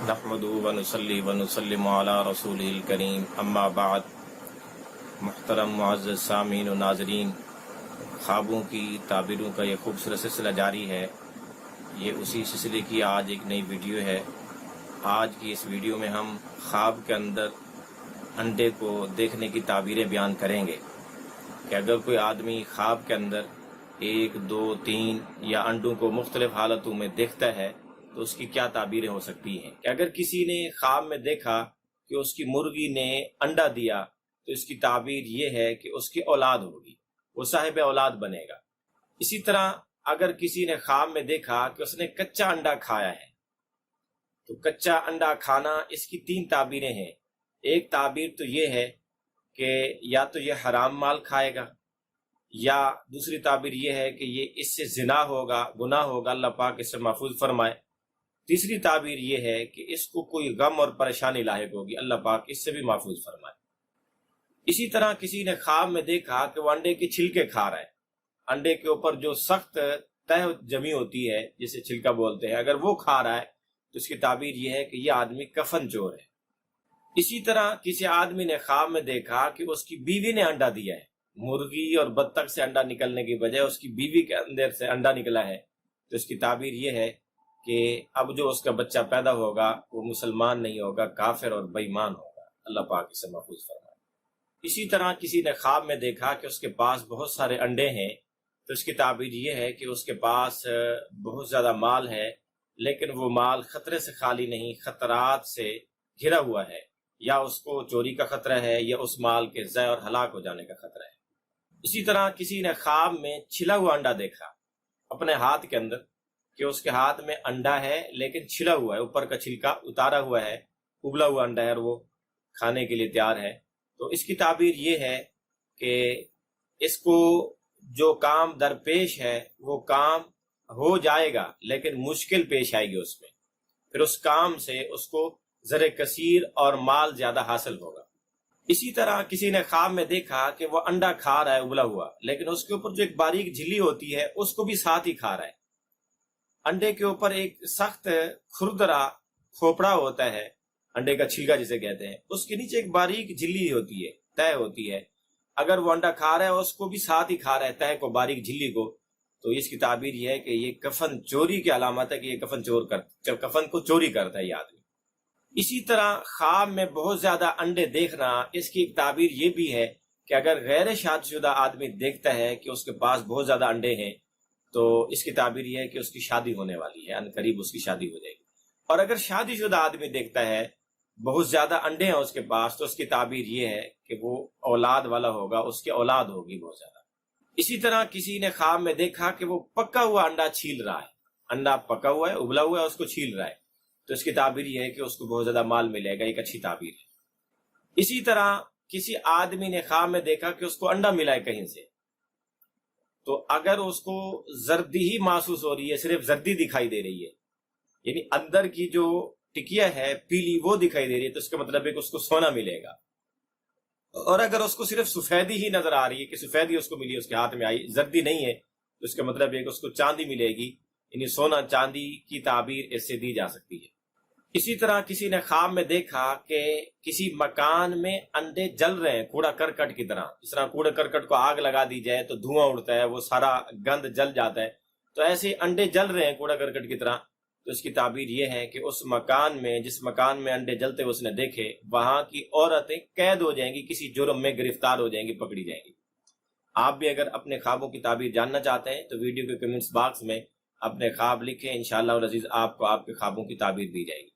نحمدہ ونصلی ونسلم علی رسولہ الکریم اما بعد۔ محترم معزز سامعین و ناظرین، خوابوں کی تعبیروں کا یہ خوبصورت سلسلہ جاری ہے۔ یہ اسی سلسلے کی آج ایک نئی ویڈیو ہے۔ آج کی اس ویڈیو میں ہم خواب کے اندر انڈے کو دیکھنے کی تعبیریں بیان کریں گے کہ اگر کوئی آدمی خواب کے اندر 1، 2، 3 یا انڈوں کو مختلف حالتوں میں دیکھتا ہے تو اس کی کیا تعبیریں ہو سکتی ہیں۔ کہ اگر کسی نے خواب میں دیکھا کہ اس کی مرغی نے انڈا دیا تو اس کی تعبیر یہ ہے کہ اس کی اولاد ہوگی، وہ صاحب اولاد بنے گا۔ اسی طرح اگر کسی نے خواب میں دیکھا کہ اس نے کچا انڈا کھایا ہے تو کچا انڈا کھانا، اس کی 3 تعبیریں ہیں۔ ایک تعبیر تو یہ ہے کہ یا تو یہ حرام مال کھائے گا، یا دوسری تعبیر یہ ہے کہ یہ اس سے زنا ہوگا، گناہ ہوگا، اللہ پاک اس سے محفوظ فرمائے۔ تیسری تعبیر یہ ہے کہ اس کو کوئی غم اور پریشانی لاحق ہوگی، اللہ پاک اس سے بھی محفوظ فرمائے۔ اسی طرح کسی نے خواب میں دیکھا کہ وہ انڈے کے چھلکے کھا رہا ہے، انڈے کے اوپر جو سخت تہ جمی ہوتی ہے جسے چھلکا بولتے ہیں، اگر وہ کھا رہا ہے تو اس کی تعبیر یہ ہے کہ یہ آدمی کفن چور ہے۔ اسی طرح کسی آدمی نے خواب میں دیکھا کہ اس کی بیوی نے انڈا دیا ہے، مرغی اور بطخ سے انڈا نکلنے کی بجائے اس کی بیوی کے اندر سے انڈا نکلا ہے، تو اس کی تعبیر یہ ہے کہ اب جو اس کا بچہ پیدا ہوگا وہ مسلمان نہیں ہوگا، کافر اور بے ایمان ہوگا، اللہ پاک اسے محفوظ فرمائے۔ اسی طرح کسی نے خواب میں دیکھا کہ اس کے پاس بہت سارے انڈے ہیں تو اس کی تعبیر یہ ہے کہ اس کے پاس بہت زیادہ مال ہے، لیکن وہ مال خطرے سے خالی نہیں، خطرات سے گھرا ہوا ہے، یا اس کو چوری کا خطرہ ہے یا اس مال کے ضائع اور ہلاک ہو جانے کا خطرہ ہے۔ اسی طرح کسی نے خواب میں چھلا ہوا انڈا دیکھا اپنے ہاتھ کے اندر، کہ اس کے ہاتھ میں انڈا ہے لیکن چھلا ہوا ہے، اوپر کا چھلکا اتارا ہوا ہے، ابلا ہوا انڈا ہے اور وہ کھانے کے لیے تیار ہے، تو اس کی تعبیر یہ ہے کہ اس کو جو کام درپیش ہے وہ کام ہو جائے گا لیکن مشکل پیش آئے گی اس میں، پھر اس کام سے اس کو زر کثیر اور مال زیادہ حاصل ہوگا۔ اسی طرح کسی نے خواب میں دیکھا کہ وہ انڈا کھا رہا ہے ابلا ہوا، لیکن اس کے اوپر جو ایک باریک جھلی ہوتی ہے اس کو بھی ساتھ ہی کھا رہا ہے۔ انڈے کے اوپر ایک سخت کھردرا کھوپڑا ہوتا ہے، انڈے کا چھلکا جسے کہتے ہیں، اس کے نیچے ایک باریک جھلی ہوتی ہے، تہ ہوتی ہے، اگر وہ انڈا کھا رہا ہے اس کو بھی ساتھ ہی کھا رہا ہے، تہ کو، باریک جھلی کو، تو اس کی تعبیر یہ ہے کہ یہ کفن چوری کی علامت ہے، کہ یہ کفن کو چوری کرتا ہے یہ آدمی۔ اسی طرح خواب میں بہت زیادہ انڈے دیکھنا، اس کی ایک تعبیر یہ بھی ہے کہ اگر غیر شادی شدہ آدمی دیکھتا ہے کہ اس کے پاس بہت زیادہ انڈے ہیں تو اس کی تعبیر یہ ہے کہ اس کی شادی ہونے والی ہے، ان قریب اس کی شادی ہو جائے گی۔ اور اگر شادی شدہ آدمی دیکھتا ہے بہت زیادہ انڈے ہیں اس کے پاس تو اس کی تعبیر یہ ہے کہ وہ اولاد والا ہوگا، اس کی اولاد ہوگی بہت زیادہ۔ اسی طرح کسی نے خواب میں دیکھا کہ وہ پکا ہوا انڈا چھیل رہا ہے، انڈا پکا ہوا ہے، ابلا ہوا ہے، اس کو چھیل رہا ہے، تو اس کی تعبیر یہ ہے کہ اس کو بہت زیادہ مال ملے گا، ایک اچھی تعبیر ہے۔ اسی طرح کسی آدمی نے خواب میں دیکھا کہ اس کو انڈا ملا ہے کہیں سے، تو اگر اس کو زردی ہی محسوس ہو رہی ہے، صرف زردی دکھائی دے رہی ہے، یعنی اندر کی جو ٹکیا ہے پیلی وہ دکھائی دے رہی ہے، تو اس کا مطلب ہے کہ اس کو سونا ملے گا۔ اور اگر اس کو صرف سفیدی ہی نظر آ رہی ہے کہ سفیدی اس کو ملی، اس کے ہاتھ میں آئی، زردی نہیں ہے، تو اس کا مطلب ہے کہ اس کو چاندی ملے گی، یعنی سونا چاندی کی تعبیر اس سے دی جا سکتی ہے۔ اسی طرح کسی نے خواب میں دیکھا کہ کسی مکان میں انڈے جل رہے ہیں کوڑا کرکٹ کی طرح، جس طرح کوڑا کرکٹ کو آگ لگا دی جائے تو دھواں اڑتا ہے، وہ سارا گند جل جاتا ہے، تو ایسے انڈے جل رہے ہیں کوڑا کرکٹ کی طرح، تو اس کی تعبیر یہ ہے کہ اس مکان میں، جس مکان میں انڈے جلتے ہوئے اس نے دیکھے، وہاں کی عورتیں قید ہو جائیں گی، کسی جرم میں گرفتار ہو جائیں گی، پکڑی جائیں گی۔ آپ بھی اگر اپنے خوابوں کی تعبیر جاننا چاہتے ہیں تو ویڈیو کے کمنٹس باکس میں اپنے خواب لکھیں، انشاءاللہ العزیز آپ کو آپ کے خوابوں کی تعبیر دی جائے گی۔